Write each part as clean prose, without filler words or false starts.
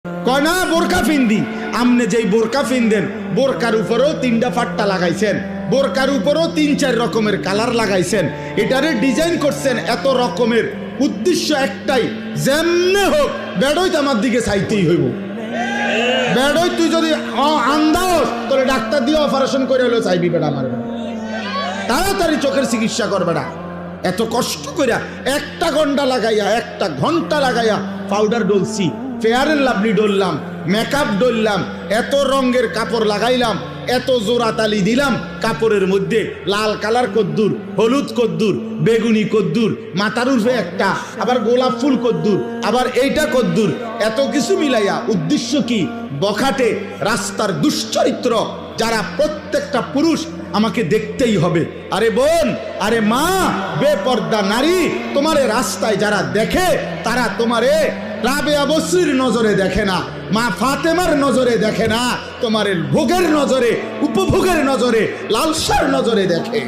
কয় না বোরকা ফিন্দি। আমনে যেই বোরকা ফিনদেন বোরকার উপরেও 3টা ফাট্টা লাগাইছেন, বোরকার উপরেও 3-4 রকমের কালার লাগাইছেন, এটারে ডিজাইন করছেন এত রকমের। উদ্দেশ্য একটাই, যেমনে হোক বেড়ই তো আমার দিকে চাইতেই হইব। বেড়ই তুই যদি আন্দাজ তোরে ডাক্তার দিয়ে অপারেশন করে হলেও চাইবি বেড়া আমার, তাড়াতাড়ি চোখের চিকিৎসা কর বেড়া। এত কষ্ট কইরা 1 ঘন্টা লাগাইয়া পাউডার ডলছি, ফেয়ার এন্ড লাভলি ডললাম, মেকআপ ডললাম, এত রঙের কাপড় লাগাইলাম, এত জোড়া তালি দিলাম কাপড়ের মধ্যে, লাল কালার কদ্দুর, হলুদ কদ্দুর, বেগুনি কদ্দুর, মাথার উর্ফে একটা, আবার গোলাপ ফুল কদ্দুর, আবার এইটা কদ্দুর, এত কিছু মিলাইয়া উদ্দেশ্য কি? বখাটে রাস্তার দুশ্চরিত্র যারা প্রত্যেকটা পুরুষ আমাকে দেখতেই হবে। আরে বোন, আরে মা, বেপর্দা নারী, তোমারে রাস্তায় যারা দেখে তারা তোমারে রাবেয়া বসরির নজরে দেখে না, মা ফাতেমার নজরে দেখে না, তোমার ভোগের নজরে, উপভোগের নজরে, লালসার নজরে দেখে।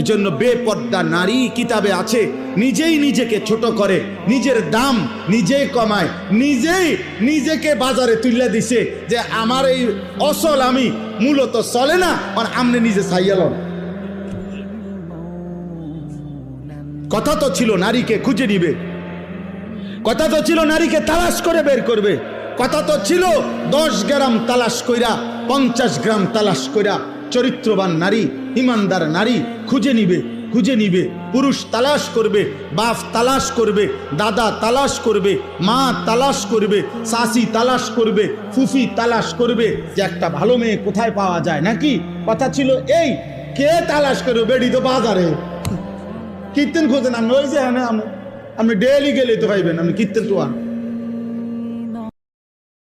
এজন্য বেপর্দা নারী কিতাবে আছে, নিজেই নিজেকে ছোট করে, নিজের দাম নিজেই কমায়, নিজেই নিজেকে বাজারে তুলে দিছে যে আমার এই অসল আমি মূলত চলে না, আর আমনে নিজে চাইয়ালন। কথা তো ছিল নারীকে খুঁজে নিবে, কথা তো ছিল নারীকে তালাশ করে বের করবে, কথা তো ছিল 10 গ্রাম তালাশ কইরা 50 গ্রাম তালাশ কইরা চরিত্রবান নারী, ইমানদার নারী খুঁজে নিবে, খুঁজে নিবে। পুরুষ তালাশ করবে, বাপ তালাশ করবে, দাদা তালাশ করবে, মা তালাশ করবে, শাশি তালাশ করবে, ফুফি তালাশ করবে যে একটা ভালো মেয়ে কোথায় পাওয়া যায় নাকি। কথা ছিল এই, কে তালাশ করবে? বেড়ি তো বাজারে। কীর্তন খোঁজেন আপনি, ওই যে আপনি ডেলি গেলে তো পাইবেন, আপনি কীর্তন তো আন।